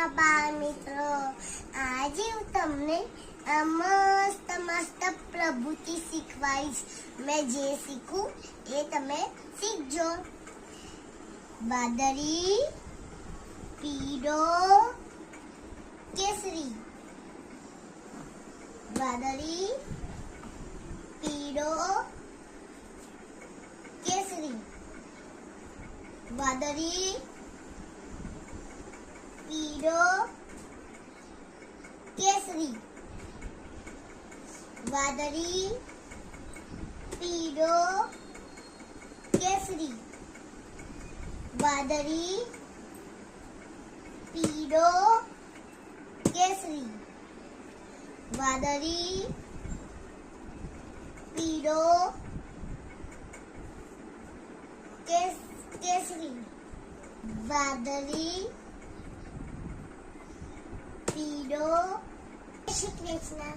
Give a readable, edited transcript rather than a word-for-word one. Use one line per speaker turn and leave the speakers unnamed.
બાળ મિત્રો, આજે હું તમને મસ્ત મસ્ત પ્રવૃત્તિ શીખવાડીશ. મેં જે શીખું એ તમે શીખજો. વાદળી, પીળો, કેસરી. વાદળી, પીળો, કેસરી. વાદળી, પીળો, કેસરી. વાદળી, પીળો, કેસરી. વાદળી, પીળો, કેસરી. વાદળી, પીળો, કેસરી. વાદળી, પીળો. શ્રી કૃષ્ણ.